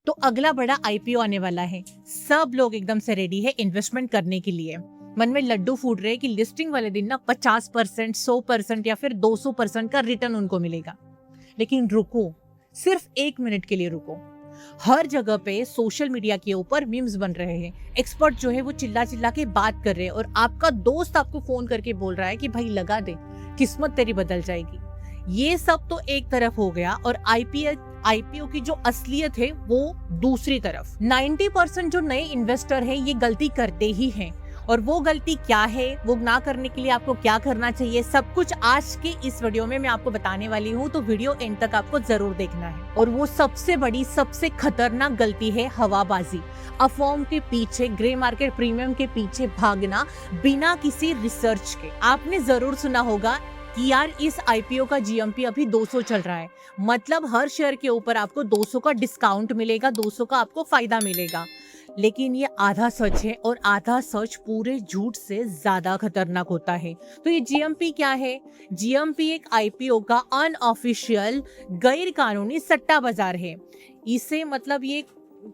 तो अगला बड़ा आईपीओ आने वाला है। सब लोग एकदम से रेडी है इन्वेस्टमेंट करने के लिए। मन में लड्डू फूट रहे कि लिस्टिंग वाले दिन ना 50%, 100% या फिर 200% का रिटर्न उनको मिलेगा। लेकिन रुको, सिर्फ 1 मिनट के लिए रुको। हर जगह पे सोशल मीडिया के ऊपर मीम्स बन रहे हैं। एक्सपर्ट जो है वो चिल्ला चिल्ला के बात कर रहे हैं और आपका दोस्त आपको फोन करके बोल रहा है कि भाई लगा दे, किस्मत तेरी बदल जाएगी। ये सब तो एक तरफ हो गया और आईपीओ की जो असलियत है वो दूसरी तरफ। 90% जो नए इन्वेस्टर है ये गलती करते ही हैं, और वो गलती क्या है, वो ना करने के लिए आपको क्या करना चाहिए, सब कुछ आज के इस वीडियो में मैं आपको बताने वाली हूँ। तो वीडियो एंड तक आपको जरूर देखना है। और वो सबसे बड़ी, सबसे खतरनाक गलती है हवाबाजी, अफवाहों के पीछे, ग्रे मार्केट प्रीमियम के पीछे भागना बिना किसी रिसर्च के। आपने जरूर सुना होगा कि यार इस आईपीओ का जीएमपी अभी 200 चल रहा है, मतलब हर शेयर के ऊपर आपको 200 का डिस्काउंट मिलेगा, 200 का आपको फायदा मिलेगा। लेकिन ये आधा सच है और आधा सच पूरे झूठ से ज्यादा खतरनाक होता है। तो ये जीएमपी क्या है? जीएमपी एक आईपीओ का अनऑफिशियल, गैर कानूनी सट्टा बाजार है। इसे मतलब ये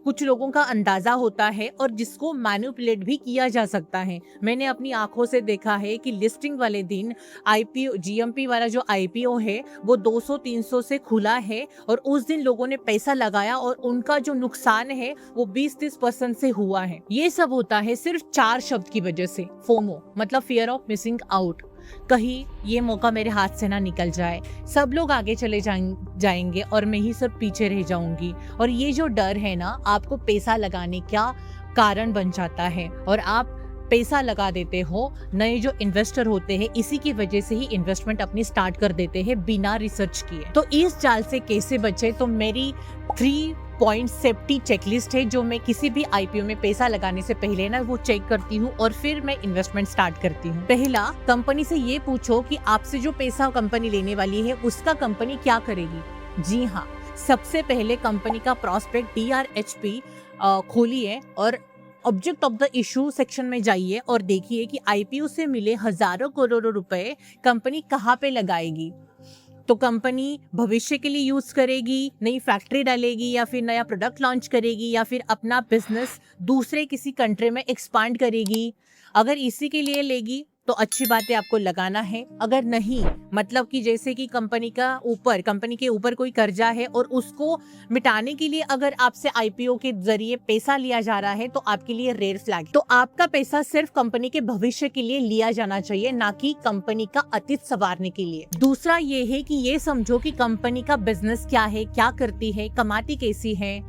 कुछ लोगों का अंदाजा होता है और जिसको मैनिपुलेट भी किया जा सकता है। मैंने अपनी आंखों से देखा है कि लिस्टिंग वाले दिन आईपीओ, जीएमपी वाला जो आईपीओ है वो 200-300 से खुला है और उस दिन लोगों ने पैसा लगाया और उनका जो नुकसान है वो 20-30% से हुआ है। ये सब होता है सिर्फ 4 शब्द की वजह से, फोमो मतलब फियर ऑफ मिसिंग आउट। कहीं ये मौका मेरे हाथ से ना निकल जाए, सब लोग आगे चले जाएंगे और मैं ही सब पीछे रह जाऊंगी। और ये जो डर है ना, आपको पैसा लगाने का कारण बन जाता है और आप पैसा लगा देते हो। नए जो इन्वेस्टर होते हैं इसी की वजह से ही इन्वेस्टमेंट अपनी स्टार्ट कर देते हैं बिना रिसर्च किए। तो इस जाल से कैसे बचे? तो मेरी 3 पॉइंट सेफ्टी चेकलिस्ट है जो मैं किसी भी आईपीओ में पैसा लगाने से पहले ना वो चेक करती हूँ और फिर मैं इन्वेस्टमेंट स्टार्ट करती हूँ। पहला, कंपनी से ये पूछो कि आपसे जो पैसा कंपनी लेने वाली है उसका कंपनी क्या करेगी। जी हाँ, सबसे पहले कंपनी का प्रॉस्पेक्ट DRHP खोलिए और object of the issue section में जाइए और देखिए कि आईपीओ से मिले हजारों करोड़ों रुपए कंपनी कहाँ पे लगाएगी। तो कंपनी भविष्य के लिए यूज करेगी, नई फैक्ट्री डालेगी, या फिर नया प्रोडक्ट लॉन्च करेगी, या फिर अपना बिजनेस दूसरे किसी कंट्री में एक्सपांड करेगी। अगर इसी के लिए लेगी तो अच्छी बात है, आपको लगाना है। अगर नहीं, मतलब कि जैसे कि कंपनी के ऊपर कोई कर्जा है और उसको मिटाने के लिए अगर आपसे आईपीओ के जरिए पैसा लिया जा रहा है तो आपके लिए रेड फ्लैग। तो आपका पैसा सिर्फ कंपनी के भविष्य के लिए लिया जाना चाहिए, ना कि कंपनी का अतीत संवारने के लिए। दूसरा ये है कि ये समझो कि कंपनी का बिजनेस क्या है, क्या करती है, कमाती कैसी है।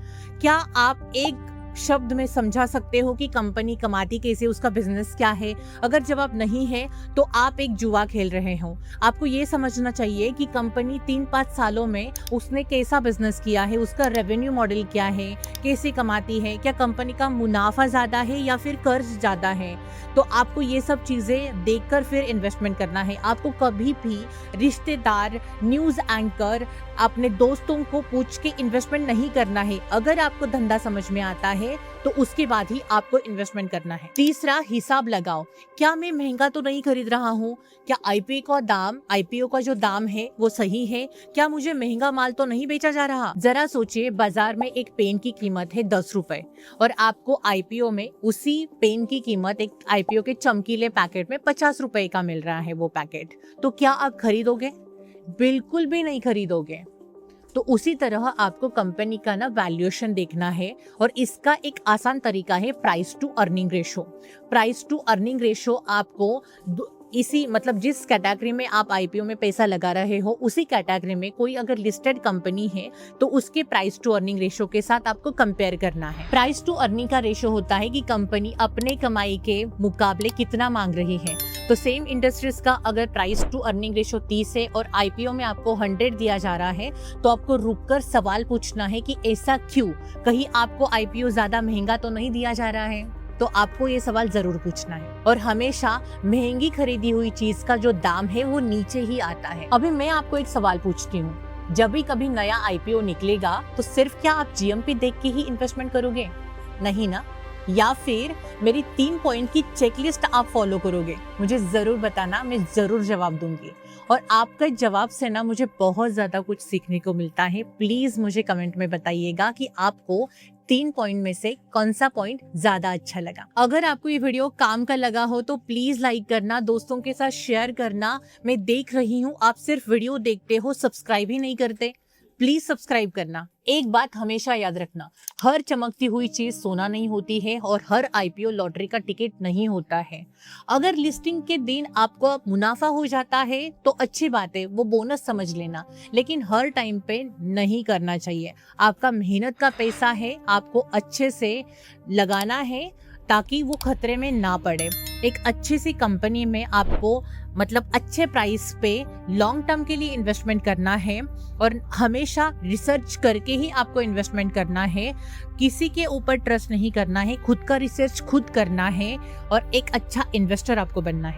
क्या आप एक शब्द में समझा सकते हो कि कंपनी कमाती कैसे, उसका बिजनेस क्या है? अगर जवाब नहीं है तो आप एक जुआ खेल रहे हो। आपको ये समझना चाहिए कि कंपनी 3-5 सालों में उसने कैसा बिजनेस किया है, उसका रेवेन्यू मॉडल क्या है, कैसे कमाती है, क्या कंपनी का मुनाफा ज्यादा है या फिर कर्ज ज्यादा है। तो आपको ये सब चीजें देखकर फिर इन्वेस्टमेंट करना है। आपको कभी भी रिश्तेदार, न्यूज एंकर, अपने दोस्तों को पूछ के इन्वेस्टमेंट नहीं करना है। अगर आपको धंधा समझ में आता है तो उसके बाद ही आपको इन्वेस्टमेंट करना है। तीसरा, हिसाब लगाओ, क्या मैं महंगा तो नहीं खरीद रहा हूँ? क्या आईपीओ का जो दाम है वो सही है? क्या मुझे महंगा माल तो नहीं बेचा जा रहा? जरा सोचिए, बाजार में एक पेन की कीमत है 10 रुपए और आपको आईपीओ में उसी पेन की कीमत एक आईपीओ के चमकीले पैकेट में 50 रुपए का मिल रहा है वो पैकेट। तो क्या आप खरीदोगे? बिल्कुल भी नहीं खरीदोगे। तो उसी तरह आपको कंपनी का ना वैल्यूएशन देखना है और इसका एक आसान तरीका है price to earning ratio. Price to earning ratio आपको इसी मतलब जिस कैटेगरी में आप आईपीओ में पैसा लगा रहे हो उसी कैटेगरी में कोई अगर लिस्टेड कंपनी है तो उसके प्राइस टू अर्निंग रेशो के साथ आपको कंपेयर करना है। प्राइस टू अर्निंग का रेशो होता है कि कंपनी अपने कमाई के मुकाबले कितना मांग रही है। तो सेम इंडस्ट्रीज का अगर प्राइस टू अर्निंग रेशो 30 है और आईपीओ में आपको 100 दिया जा रहा है तो आपको रुककर सवाल पूछना है कि ऐसा क्यों? कहीं आपको आईपीओ ज्यादा महंगा तो नहीं दिया जा रहा है? तो आपको ये सवाल जरूर पूछना है। और हमेशा महंगी खरीदी हुई चीज का जो दाम है वो नीचे ही आता है। अभी मैं आपको एक सवाल पूछती हूँ, जब भी कभी नया आईपीओ निकलेगा तो सिर्फ क्या आप जीएमपी देख के ही इन्वेस्टमेंट करोगे? नहीं ना। या फिर मेरी 3 पॉइंट की चेकलिस्ट आप फॉलो करोगे? मुझे जरूर बताना, मैं जरूर जवाब दूंगी। और आपका जवाब से ना मुझे बहुत ज्यादा कुछ सीखने को मिलता है। प्लीज मुझे कमेंट में बताइएगा कि आपको 3 पॉइंट में से कौन सा पॉइंट ज्यादा अच्छा लगा। अगर आपको ये वीडियो काम का लगा हो तो प्लीज लाइक करना, दोस्तों के साथ शेयर करना। मैं देख रही हूँ आप सिर्फ वीडियो देखते हो, सब्सक्राइब ही नहीं करते। प्लीज सब्सक्राइब करना। एक बात हमेशा याद रखना, हर चमकती हुई चीज सोना नहीं होती है और हर आईपीओ लॉटरी का टिकट नहीं होता है। अगर लिस्टिंग के दिन आपको मुनाफा हो जाता है तो अच्छी बात है, वो बोनस समझ लेना, लेकिन हर टाइम पे नहीं करना चाहिए। आपका मेहनत का पैसा है, आपको अच्छे से लगाना है ताकि वो खतरे में ना पड़े। एक अच्छी सी कंपनी में आपको मतलब अच्छे प्राइस पे लॉन्ग टर्म के लिए इन्वेस्टमेंट करना है और हमेशा रिसर्च करके ही आपको इन्वेस्टमेंट करना है। किसी के ऊपर ट्रस्ट नहीं करना है, खुद का रिसर्च खुद करना है और एक अच्छा इन्वेस्टर आपको बनना है।